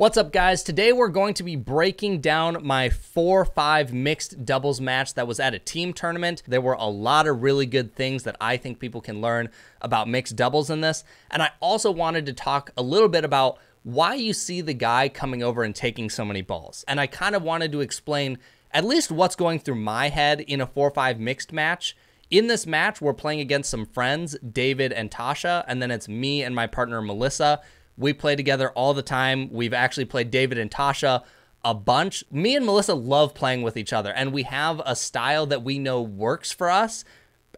What's up, guys? Today we're going to be breaking down my 4-5 mixed doubles match that was at a team tournament. There were a lot of really good things that I think people can learn about mixed doubles in this. And I also wanted to talk a little bit about why you see the guy coming over and taking so many balls. And I kind of wanted to explain at least what's going through my head in a 4-5 mixed match. In this match, we're playing against some friends, David and Tasha, and then it's me and my partner, Melissa. We play together all the time. We've actually played David and Tasha a bunch. Me and Melissa love playing with each other, and we have a style that we know works for us,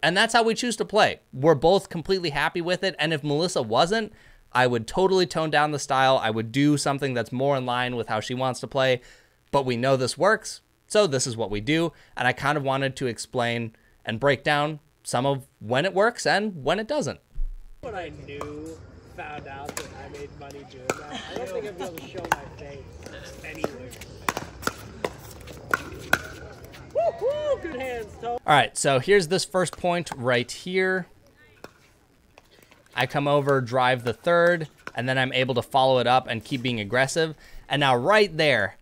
and that's how we choose to play. We're both completely happy with it, and if Melissa wasn't, I would totally tone down the style. I would do something that's more in line with how she wants to play, but we know this works, so this is what we do, and I kind of wanted to explain and break down some of when it works and when it doesn't. When I found out that I made money doing that, I don't think I'd be able to show my face anywhere. Woo-hoo! Good hands, Toe. All right, so here's this first point right here. I come over, drive the third, and then I'm able to follow it up and keep being aggressive. And now right there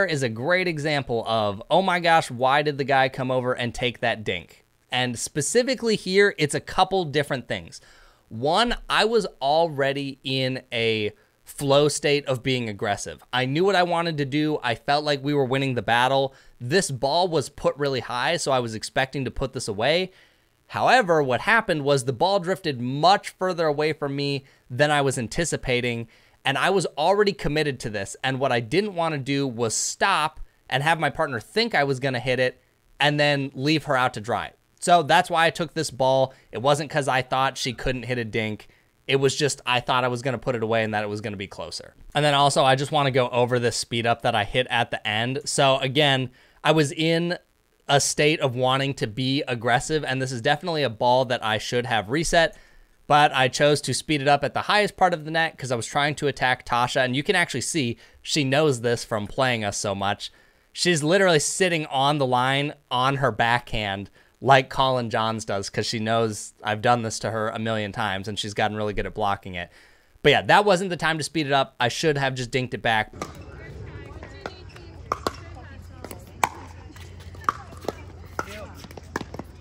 is a great example of, oh my gosh, why did the guy come over and take that dink? And specifically here, it's a couple different things. One, I was already in a flow state of being aggressive. I knew what I wanted to do. I felt like we were winning the battle. This ball was put really high, so I was expecting to put this away. However, what happened was the ball drifted much further away from me than I was anticipating, and I was already committed to this. And what I didn't want to do was stop and have my partner think I was going to hit it and then leave her out to dry. So that's why I took this ball. It wasn't because I thought she couldn't hit a dink. It was just I thought I was going to put it away and that it was going to be closer. And then also I just want to go over this speed up that I hit at the end. So again, I was in a state of wanting to be aggressive, and this is definitely a ball that I should have reset, but I chose to speed it up at the highest part of the net because I was trying to attack Tasha, and you can actually see she knows this from playing us so much. She's literally sitting on the line on her backhand like Colin Johns does, because she knows I've done this to her a million times and she's gotten really good at blocking it. But yeah, that wasn't the time to speed it up. I should have just dinked it back.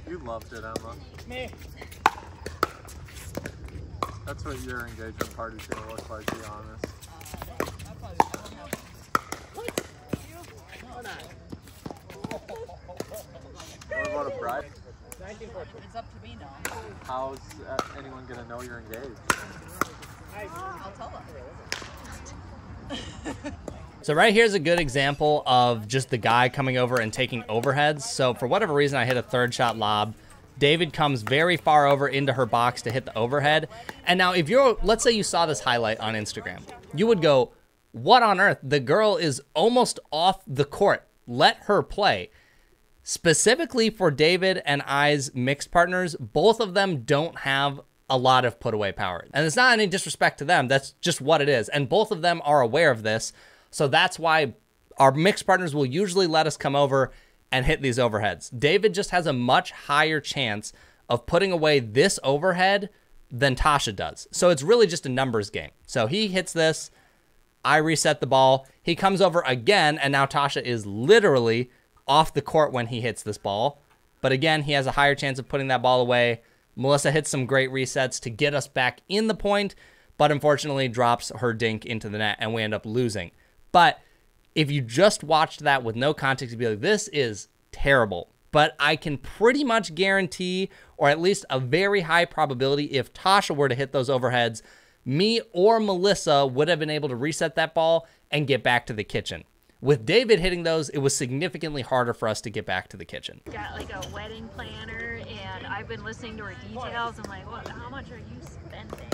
You loved it, Emma. Me. That's what your engagement party's gonna look like, to be honest. What about a bride? It's up to me now. How's anyone gonna know you're engaged? I'll tell them. So right here's a good example of just the guy coming over and taking overheads. So for whatever reason, I hit a third shot lob. David comes very far over into her box to hit the overhead. And now if let's say you saw this highlight on Instagram, you would go, what on earth? The girl is almost off the court. Let her play. Specifically for David and I's mixed partners, both of them don't have a lot of put away power. And it's not any disrespect to them. That's just what it is. And both of them are aware of this. So that's why our mixed partners will usually let us come over and hit these overheads. David just has a much higher chance of putting away this overhead than Tasha does. So it's really just a numbers game. So he hits this, I reset the ball, he comes over again, and now Tasha is literally off the court when he hits this ball. But again, he has a higher chance of putting that ball away. Melissa hits some great resets to get us back in the point, but unfortunately drops her dink into the net and we end up losing. But if you just watched that with no context, you'd be like, this is terrible. But I can pretty much guarantee, or at least a very high probability, if Tasha were to hit those overheads, me or Melissa would have been able to reset that ball and get back to the kitchen. With David hitting those, it was significantly harder for us to get back to the kitchen. Got like a wedding planner, and I've been listening to her details. I'm like, what? How much are you spending?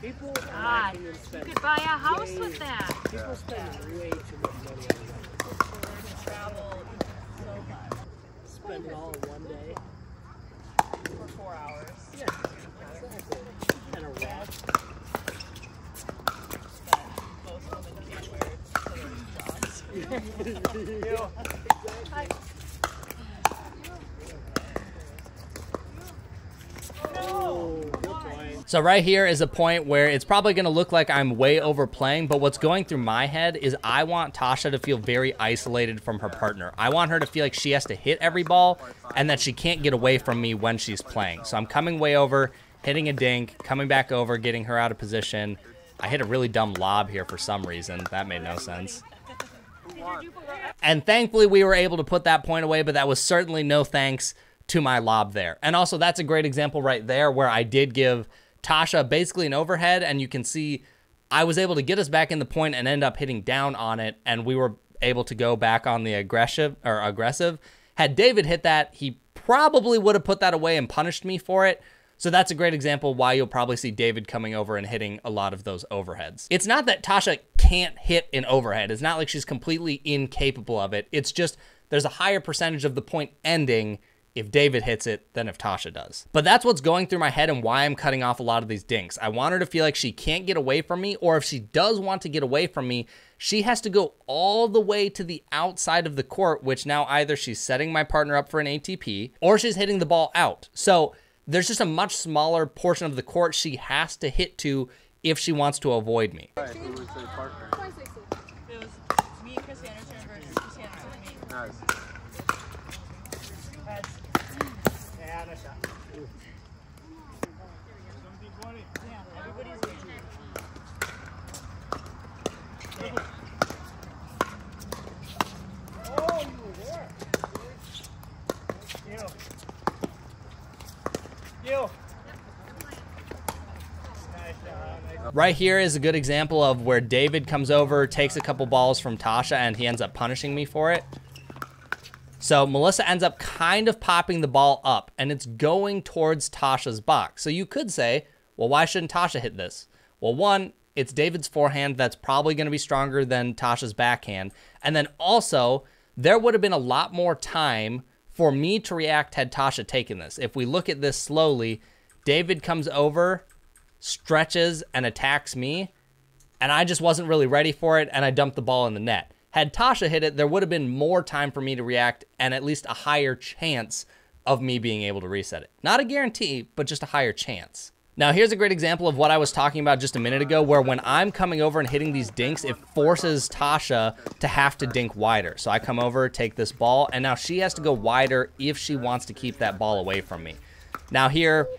People, God, you could buy a house with that. People spend way too much money on it. Travel so much Spend it all in one day. for 4 hours. Yeah, exactly. And a rest. Most women can't wear to their jobs. Hi. Oh, good point. So right here is a point where it's probably going to look like I'm way overplaying, but what's going through my head is I want Tasha to feel very isolated from her partner. I want her to feel like she has to hit every ball and that she can't get away from me when she's playing. So I'm coming way over, hitting a dink, coming back over, getting her out of position. I hit a really dumb lob here for some reason. That made no sense. And thankfully we were able to put that point away, but that was certainly no thanks to my lob there. And also that's a great example right there where I did give Tasha basically an overhead, and you can see I was able to get us back in the point and end up hitting down on it, and we were able to go back on the aggressive. Had David hit that, he probably would have put that away and punished me for it. So that's a great example why you'll probably see David coming over and hitting a lot of those overheads. It's not that Tasha can't hit an overhead. It's not like she's completely incapable of it. It's just there's a higher percentage of the point ending if David hits it than if Tasha does. But that's what's going through my head and why I'm cutting off a lot of these dinks. I want her to feel like she can't get away from me, or if she does want to get away from me, she has to go all the way to the outside of the court, which now either she's setting my partner up for an ATP or she's hitting the ball out. So there's just a much smaller portion of the court she has to hit to if she wants to avoid me. Who was their partner? It was me, Chris Anderson versus Chris Anderson and me. Nice. Yeah, no shot. Yeah, everybody's Oh, you were there. You. Nice job. Right here is a good example of where David comes over, takes a couple balls from Tasha, and he ends up punishing me for it. So Melissa ends up kind of popping the ball up, and it's going towards Tasha's box. So you could say, well, why shouldn't Tasha hit this? Well, one, it's David's forehand that's probably going to be stronger than Tasha's backhand. And then also, there would have been a lot more time for me to react had Tasha taken this. If we look at this slowly, David comes over, stretches, and attacks me, and I just wasn't really ready for it, and I dumped the ball in the net. Had Tasha hit it, there would have been more time for me to react and at least a higher chance of me being able to reset it. Not a guarantee, but just a higher chance. Now, here's a great example of what I was talking about just a minute ago, where when I'm coming over and hitting these dinks, it forces Tasha to have to dink wider. So I come over, take this ball, and now she has to go wider if she wants to keep that ball away from me. Now here,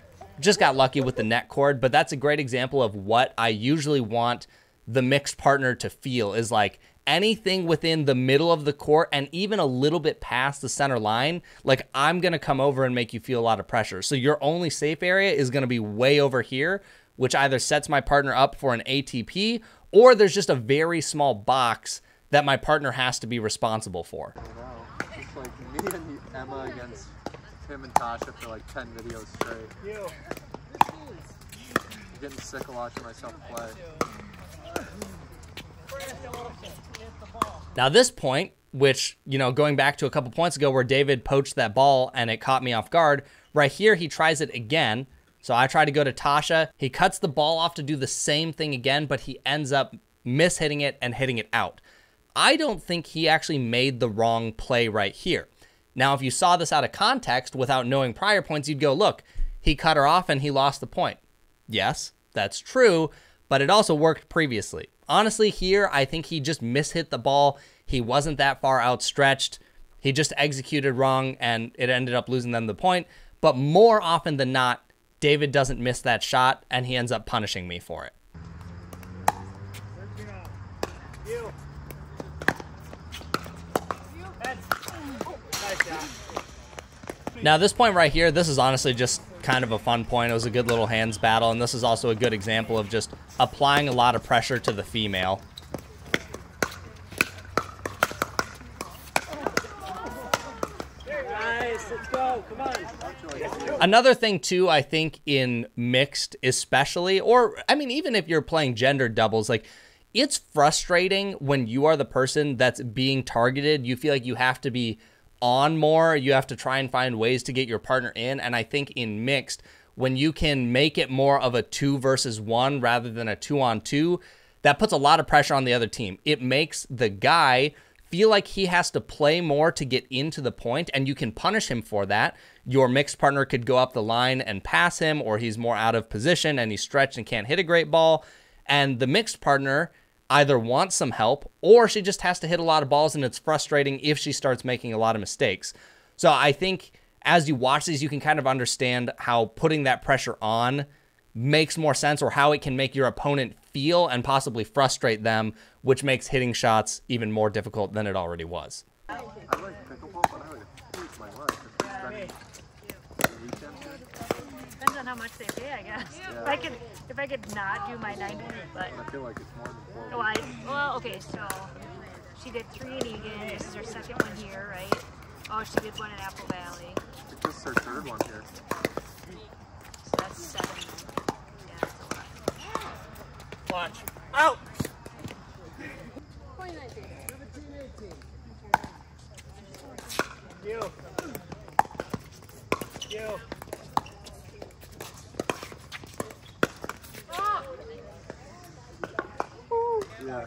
just got lucky with the net cord, but that's a great example of what I usually want the mixed partner to feel, is like anything within the middle of the court and even a little bit past the center line, like I'm going to come over and make you feel a lot of pressure. So your only safe area is going to be way over here, which either sets my partner up for an ATP or there's just a very small box that my partner has to be responsible for. I know. It's like me and Emma against him and Tasha for like 10 videos straight. You. I'm getting sick of watching myself play. Now this point, which, you know, going back to a couple points ago where David poached that ball and it caught me off guard, right here he tries it again. So I try to go to Tasha. He cuts the ball off to do the same thing again, but he ends up mishitting it and hitting it out. I don't think he actually made the wrong play right here. Now, if you saw this out of context without knowing prior points, you'd go, look, he cut her off and he lost the point. Yes, that's true, but it also worked previously. Honestly, here, I think he just mishit the ball. He wasn't that far outstretched. He just executed wrong, and it ended up losing them the point. But more often than not, David doesn't miss that shot, and he ends up punishing me for it. You. Nice job. Now, this point right here, this is honestly just kind of a fun point. It was a good little hands battle, and this is also a good example of just applying a lot of pressure to the female. Nice, let's go, come on. Another thing, too, I think in mixed especially, or, I mean, even if you're playing gender doubles, like, it's frustrating when you are the person that's being targeted. You feel like you have to be on more. You have to try and find ways to get your partner in. And I think in mixed, when you can make it more of a 2 versus 1 rather than a 2-on-2, that puts a lot of pressure on the other team. It makes the guy feel like he has to play more to get into the point, and you can punish him for that. your mixed partner could go up the line and pass him, or he's more out of position and he's stretched and can't hit a great ball. And the mixed partner either wants some help or she just has to hit a lot of balls, and it's frustrating if she starts making a lot of mistakes. So I think as you watch these, you can kind of understand how putting that pressure on makes more sense, or how it can make your opponent feel and possibly frustrate them, which makes hitting shots even more difficult than it already was. I like pickleball, but I would hate my life if I spent the weekend here. Depends on how much they pay, I guess. Yeah. If I could not do my 9 but I feel like it's more than 4 weeks. well, okay, so she did 3 in Egan. This is her second one here, right? Oh, she did 1 in Apple Valley. I think this is her 3rd one here. So that's 7. Yeah, that's a lot. Watch. Out! You. You. Yeah.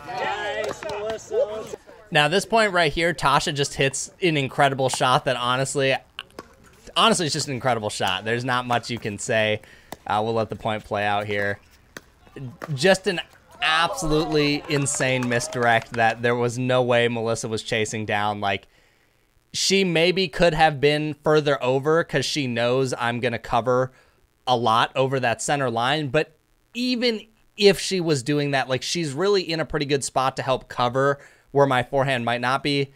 Nice, Melissa. Now, this point right here, Tasha just hits an incredible shot that honestly, it's just an incredible shot. There's not much you can say. We'll let the point play out here. Just an absolutely insane misdirect that there was no way Melissa was chasing down. Like, she maybe could have been further over because she knows I'm going to cover a lot over that center line. But even if she was doing that, like, she's really in a pretty good spot to help cover where my forehand might not be.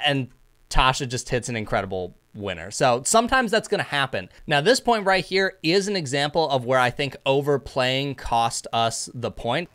And Tasha just hits an incredible winner. So sometimes that's going to happen. Now, this point right here is an example of where I think overplaying cost us the point.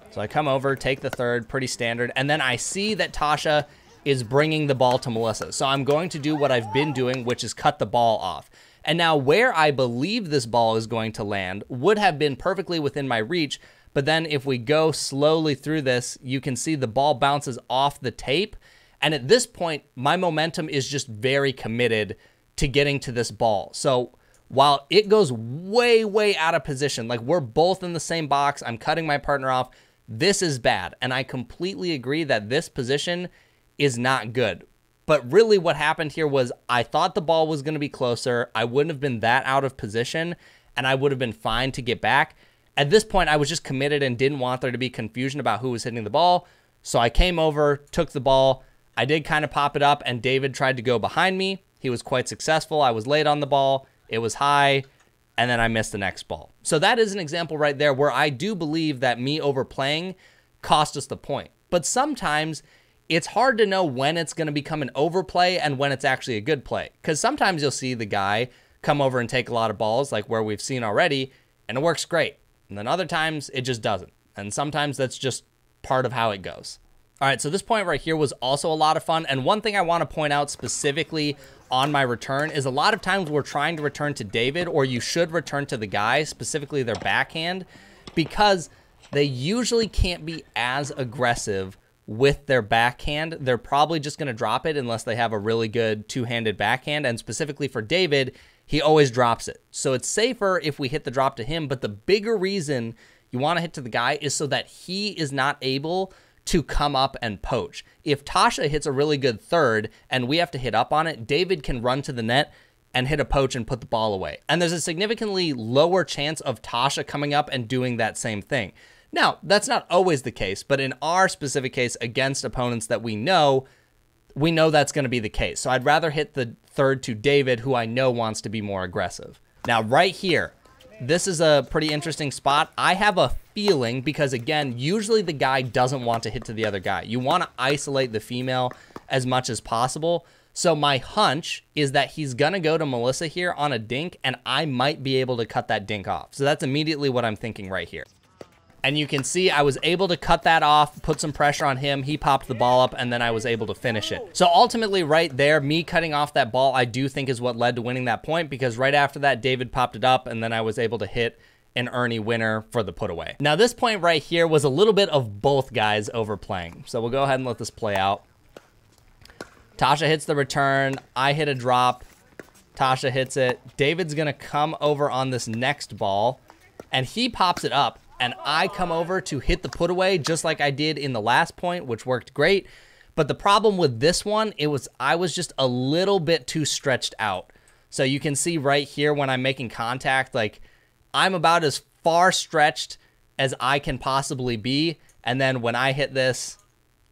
So I come over, take the third, pretty standard, and then I see that Tasha is bringing the ball to Melissa. So I'm going to do what I've been doing, which is cut the ball off. And now where I believe this ball is going to land would have been perfectly within my reach, but then if we go slowly through this, you can see the ball bounces off the tape. And at this point, my momentum is just very committed to getting to this ball. So while it goes way, way out of position, like we're both in the same box, I'm cutting my partner off, this is bad. And I completely agree that this position is not good. But really what happened here was I thought the ball was going to be closer. I wouldn't have been that out of position, and I would have been fine to get back. At this point, I was just committed and didn't want there to be confusion about who was hitting the ball. So I came over, took the ball. I did kind of pop it up, and David tried to go behind me. He was quite successful. I was late on the ball. It was high, and then I missed the next ball. So that is an example right there where I do believe that me overplaying cost us the point. But sometimes it's hard to know when it's going to become an overplay and when it's actually a good play. Because sometimes you'll see the guy come over and take a lot of balls, like where we've seen already, and it works great. And then other times it just doesn't. And sometimes that's just part of how it goes. All right, so this point right here was also a lot of fun. And one thing I want to point out specifically on my return is a lot of times we're trying to return to David, or you should return to the guy, specifically their backhand, because they usually can't be as aggressive with their backhand. They're probably just going to drop it unless they have a really good two-handed backhand. And specifically for David, he always drops it. So it's safer if we hit the drop to him. But the bigger reason you want to hit to the guy is so that he is not able to come up and poach. If Tasha hits a really good third and we have to hit up on it, David can run to the net and hit a poach and put the ball away. And there's a significantly lower chance of Tasha coming up and doing that same thing. Now, that's not always the case, but in our specific case against opponents that we know that's going to be the case. So I'd rather hit the third to David, who I know wants to be more aggressive. Now, right here, this is a pretty interesting spot. I have a feeling, because again, usually the guy doesn't want to hit to the other guy. You want to isolate the female as much as possible. So my hunch is that he's going to go to Melissa here on a dink, and I might be able to cut that dink off. So that's immediately what I'm thinking right here. And you can see I was able to cut that off, put some pressure on him. He popped the ball up, and then I was able to finish it. So ultimately right there, me cutting off that ball, I do think is what led to winning that point, because right after that, David popped it up, and then I was able to hit an Ernie winner for the put away. Now this point right here was a little bit of both guys overplaying. So we'll go ahead and let this play out. Tasha hits the return. I hit a drop. Tasha hits it. David's going to come over on this next ball. and he pops it up, and I come over to hit the put away just like I did in the last point, which worked great. But the problem with this one, I was just a little bit too stretched out. So you can see right here when I'm making contact, like I'm about as far stretched as I can possibly be. And then when I hit this,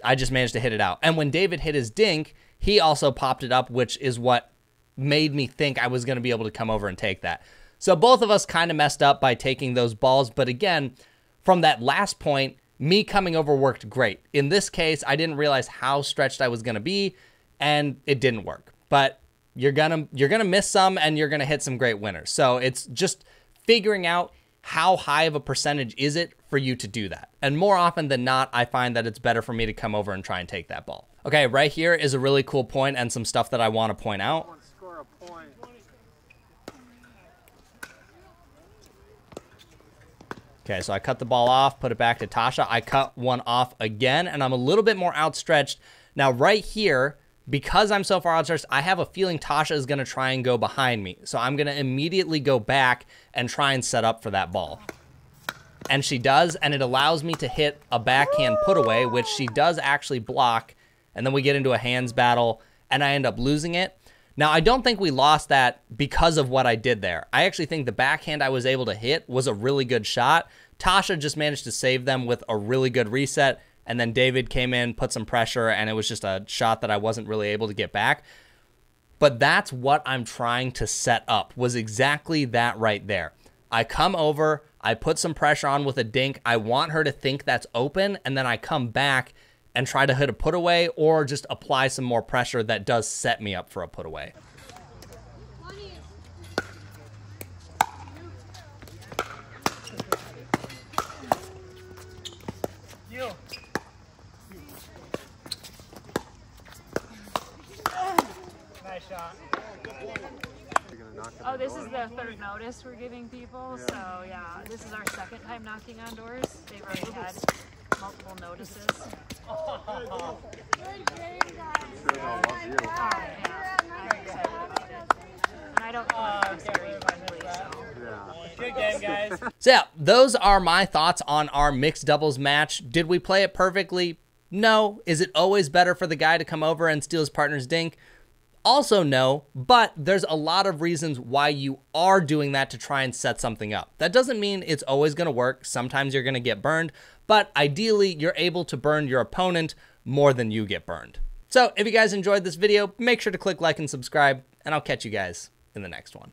I just managed to hit it out. And when David hit his dink, he also popped it up, which is what made me think I was going to be able to come over and take that. So both of us kind of messed up by taking those balls. But again, from that last point, me coming over worked great. In this case, I didn't realize how stretched I was going to be, and it didn't work. But you're gonna miss some, and you're gonna hit some great winners. So it's just figuring out how high of a percentage is it for you to do that. And more often than not, I find that it's better for me to come over and try and take that ball. Okay, right here is a really cool point and some stuff that I want to point out. Score a point. Okay, so I cut the ball off, put it back to Tasha. I cut one off again, and I'm a little bit more outstretched. Now, right here, because I'm so far outstretched, I have a feeling Tasha is going to try and go behind me. So I'm going to immediately go back and try and set up for that ball. And she does, and it allows me to hit a backhand put away, which she does actually block. And then we get into a hands battle, and I end up losing it. Now, I don't think we lost that because of what I did there. I actually think the backhand I was able to hit was a really good shot. Tasha just managed to save them with a really good reset, and then David came in, put some pressure, and it was just a shot that I wasn't really able to get back. But that's what I'm trying to set up, was exactly that right there. I come over, I put some pressure on with a dink. I want her to think that's open, and then I come back and try to hit a put away or just apply some more pressure that does set me up for a put away. Nice shot. Oh, this is the third notice we're giving people. Yeah. So yeah, this is our second time knocking on doors. They've already had multiple notices. I'm sure they'll love you. Yeah, I'm excited about it. And I don't know very quickly, so. Yeah. Good game, guys. So yeah, those are my thoughts on our mixed doubles match. Did we play it perfectly? No. Is it always better for the guy to come over and steal his partner's dink? Also no, but there's a lot of reasons why you are doing that to try and set something up. That doesn't mean it's always going to work. Sometimes you're going to get burned, but ideally you're able to burn your opponent more than you get burned. So if you guys enjoyed this video, make sure to click like and subscribe, and I'll catch you guys in the next one.